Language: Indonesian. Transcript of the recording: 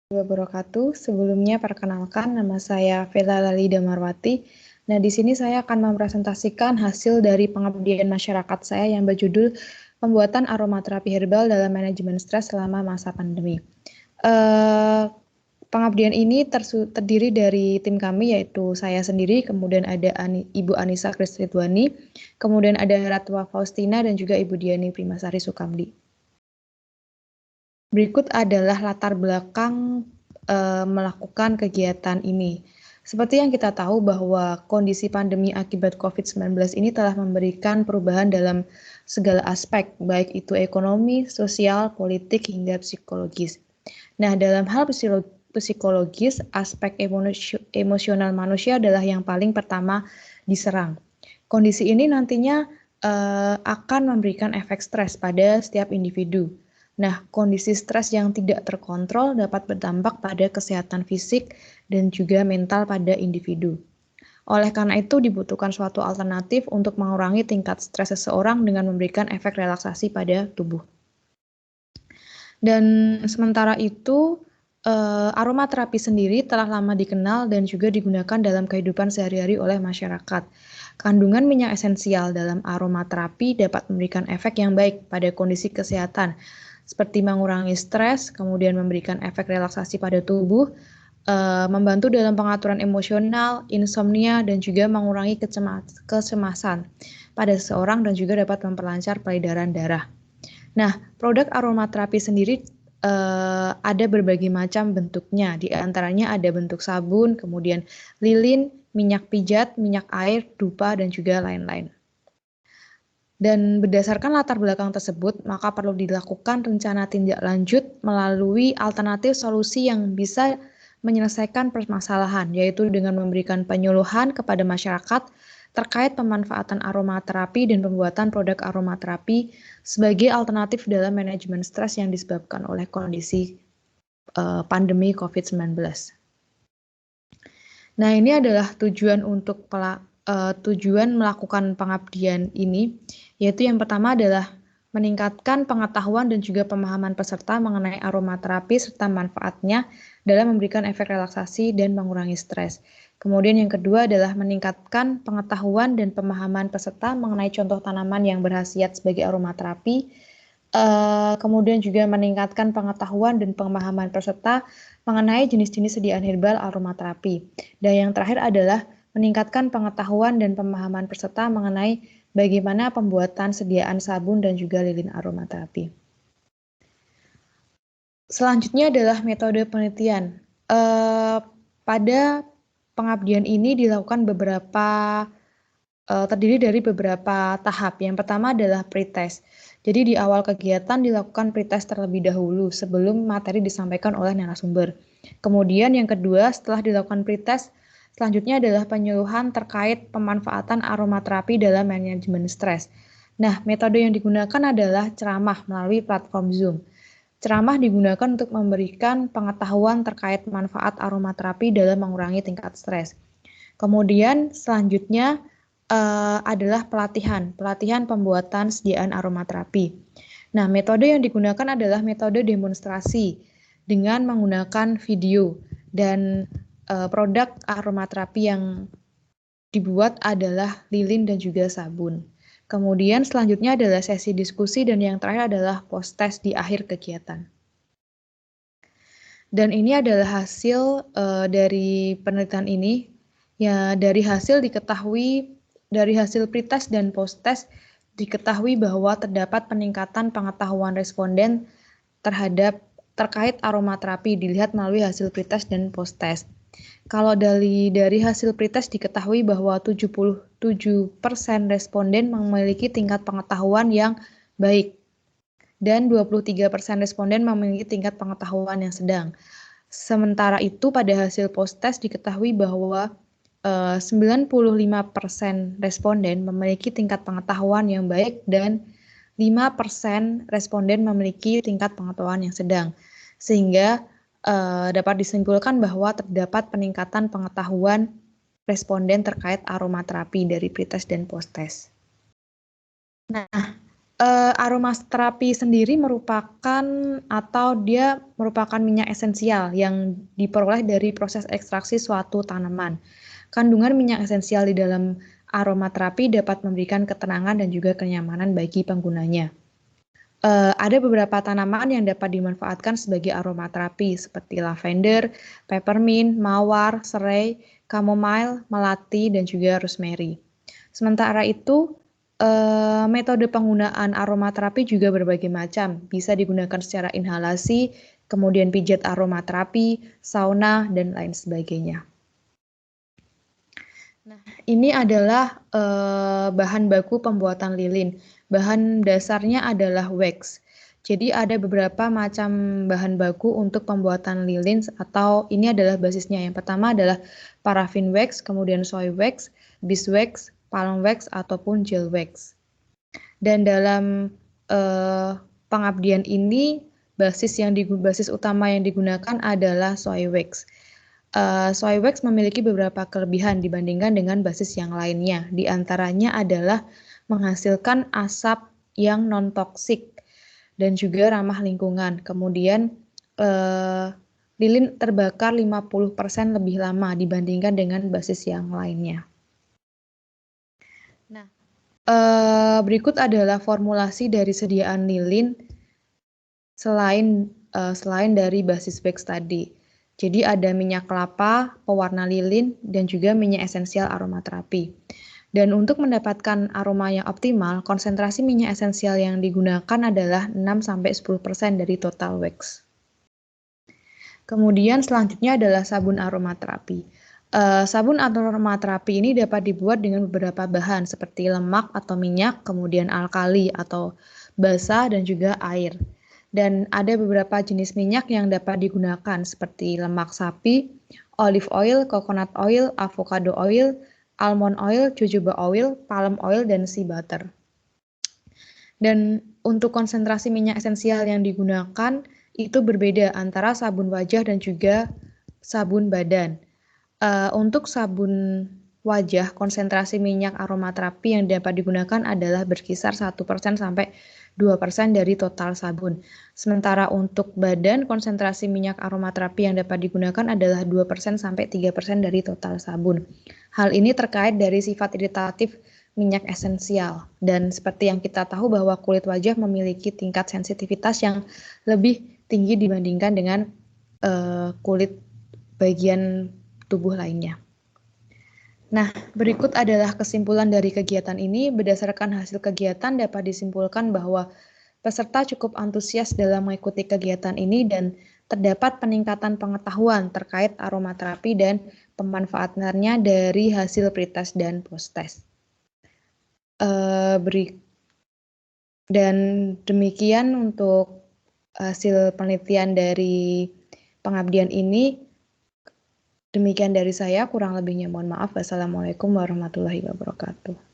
Wabarakatuh. Sebelumnya perkenalkan, nama saya Vela Lalida Marwati. Nah, di sini saya akan mempresentasikan hasil dari pengabdian masyarakat saya yang berjudul Pembuatan Aromaterapi Herbal dalam Manajemen Stres selama masa pandemi. Pengabdian ini terdiri dari tim kami, yaitu saya sendiri, kemudian ada Ibu Anissa Krisridwani, kemudian ada Ratwa Faustina, dan juga Ibu Diani Primasari Sukamdi. Berikut adalah latar belakang melakukan kegiatan ini. Seperti yang kita tahu bahwa kondisi pandemi akibat COVID-19 ini telah memberikan perubahan dalam segala aspek, baik itu ekonomi, sosial, politik, hingga psikologis. Nah, dalam hal psikologis, aspek emosional manusia adalah yang paling pertama diserang. Kondisi ini nantinya akan memberikan efek stres pada setiap individu. Nah, kondisi stres yang tidak terkontrol dapat berdampak pada kesehatan fisik dan juga mental pada individu. Oleh karena itu, dibutuhkan suatu alternatif untuk mengurangi tingkat stres seseorang dengan memberikan efek relaksasi pada tubuh. Dan sementara itu, aromaterapi sendiri telah lama dikenal dan juga digunakan dalam kehidupan sehari-hari oleh masyarakat. Kandungan minyak esensial dalam aromaterapi dapat memberikan efek yang baik pada kondisi kesehatan, seperti mengurangi stres, kemudian memberikan efek relaksasi pada tubuh, membantu dalam pengaturan emosional, insomnia, dan juga mengurangi kecemasan pada seseorang dan juga dapat memperlancar peredaran darah. Nah, produk aromaterapi sendiri ada berbagai macam bentuknya. Di antaranya ada bentuk sabun, kemudian lilin, minyak pijat, minyak air, dupa, dan juga lain-lain. Dan berdasarkan latar belakang tersebut, maka perlu dilakukan rencana tindak lanjut melalui alternatif solusi yang bisa menyelesaikan permasalahan, yaitu dengan memberikan penyuluhan kepada masyarakat terkait pemanfaatan aromaterapi dan pembuatan produk aromaterapi sebagai alternatif dalam manajemen stres yang disebabkan oleh kondisi pandemi COVID-19. Nah, ini adalah tujuan melakukan pengabdian ini, yaitu yang pertama adalah meningkatkan pengetahuan dan juga pemahaman peserta mengenai aromaterapi serta manfaatnya dalam memberikan efek relaksasi dan mengurangi stres. Kemudian yang kedua adalah meningkatkan pengetahuan dan pemahaman peserta mengenai contoh tanaman yang berkhasiat sebagai aromaterapi. Kemudian juga meningkatkan pengetahuan dan pemahaman peserta mengenai jenis-jenis sediaan herbal aromaterapi. Dan yang terakhir adalah meningkatkan pengetahuan dan pemahaman peserta mengenai bagaimana pembuatan sediaan sabun dan juga lilin aromaterapi. Selanjutnya adalah metode penelitian. Pada pengabdian ini dilakukan terdiri dari beberapa tahap. Yang pertama adalah pretest. Jadi di awal kegiatan dilakukan pretest terlebih dahulu sebelum materi disampaikan oleh narasumber. Kemudian yang kedua, setelah dilakukan pretest, selanjutnya adalah penyuluhan terkait pemanfaatan aromaterapi dalam manajemen stres. Nah, metode yang digunakan adalah ceramah melalui platform Zoom. Ceramah digunakan untuk memberikan pengetahuan terkait manfaat aromaterapi dalam mengurangi tingkat stres. Kemudian selanjutnya adalah pelatihan pembuatan sediaan aromaterapi. Nah, metode yang digunakan adalah metode demonstrasi dengan menggunakan video dan produk aromaterapi yang dibuat adalah lilin dan juga sabun. Kemudian selanjutnya adalah sesi diskusi dan yang terakhir adalah post-test di akhir kegiatan. Dan ini adalah hasil dari penelitian ini. Ya, dari hasil pretest dan post-test diketahui bahwa terdapat peningkatan pengetahuan responden terkait aromaterapi dilihat melalui hasil pretest dan post-test. Kalau dari hasil pretest diketahui bahwa 77% responden memiliki tingkat pengetahuan yang baik dan 23% responden memiliki tingkat pengetahuan yang sedang. Sementara itu pada hasil post-test diketahui bahwa 95% responden memiliki tingkat pengetahuan yang baik dan 5% responden memiliki tingkat pengetahuan yang sedang. Sehingga dapat disimpulkan bahwa terdapat peningkatan pengetahuan responden terkait aromaterapi dari pretest dan post-test. Nah, Aromaterapi sendiri merupakan minyak esensial yang diperoleh dari proses ekstraksi suatu tanaman. Kandungan minyak esensial di dalam aromaterapi dapat memberikan ketenangan dan juga kenyamanan bagi penggunanya. Ada beberapa tanaman yang dapat dimanfaatkan sebagai aromaterapi seperti lavender, peppermint, mawar, serai, chamomile, melati, dan juga rosemary. Sementara itu, metode penggunaan aromaterapi juga berbagai macam, bisa digunakan secara inhalasi, kemudian pijat aromaterapi, sauna, dan lain sebagainya. Nah, ini adalah bahan baku pembuatan lilin. Bahan dasarnya adalah wax. Jadi ada beberapa macam bahan baku untuk pembuatan lilin atau ini adalah basisnya. Yang pertama adalah paraffin wax, kemudian soy wax, beeswax, palm wax, ataupun gel wax. Dan dalam pengabdian ini basis utama yang digunakan adalah soy wax. Soy wax memiliki beberapa kelebihan dibandingkan dengan basis yang lainnya. Di antaranya adalah menghasilkan asap yang non-toksik dan juga ramah lingkungan. Kemudian lilin terbakar 50% lebih lama dibandingkan dengan basis yang lainnya. Nah, berikut adalah formulasi dari sediaan lilin selain dari basis wax tadi. Jadi ada minyak kelapa, pewarna lilin, dan juga minyak esensial aromaterapi. Dan untuk mendapatkan aroma yang optimal, konsentrasi minyak esensial yang digunakan adalah 6-10% dari total wax. Kemudian selanjutnya adalah sabun aromaterapi. Sabun aromaterapi ini dapat dibuat dengan beberapa bahan seperti lemak atau minyak, kemudian alkali atau basa, dan juga air. Dan ada beberapa jenis minyak yang dapat digunakan seperti lemak sapi, olive oil, coconut oil, avocado oil, almond oil, jojoba oil, palm oil, dan sea butter. Dan untuk konsentrasi minyak esensial yang digunakan itu berbeda antara sabun wajah dan juga sabun badan. Untuk sabun wajah, konsentrasi minyak aromaterapi yang dapat digunakan adalah berkisar 1% sampai 2% dari total sabun. Sementara untuk badan, konsentrasi minyak aromaterapi yang dapat digunakan adalah 2% sampai 3% dari total sabun. Hal ini terkait dari sifat iritatif minyak esensial. Dan seperti yang kita tahu bahwa kulit wajah memiliki tingkat sensitivitas yang lebih tinggi dibandingkan dengan kulit bagian tubuh lainnya. Nah, berikut adalah kesimpulan dari kegiatan ini. Berdasarkan hasil kegiatan dapat disimpulkan bahwa peserta cukup antusias dalam mengikuti kegiatan ini dan terdapat peningkatan pengetahuan terkait aromaterapi dan pemanfaatannya dari hasil pretest dan posttest. Dan demikian untuk hasil penelitian dari pengabdian ini. Demikian dari saya, kurang lebihnya mohon maaf. Wassalamualaikum warahmatullahi wabarakatuh.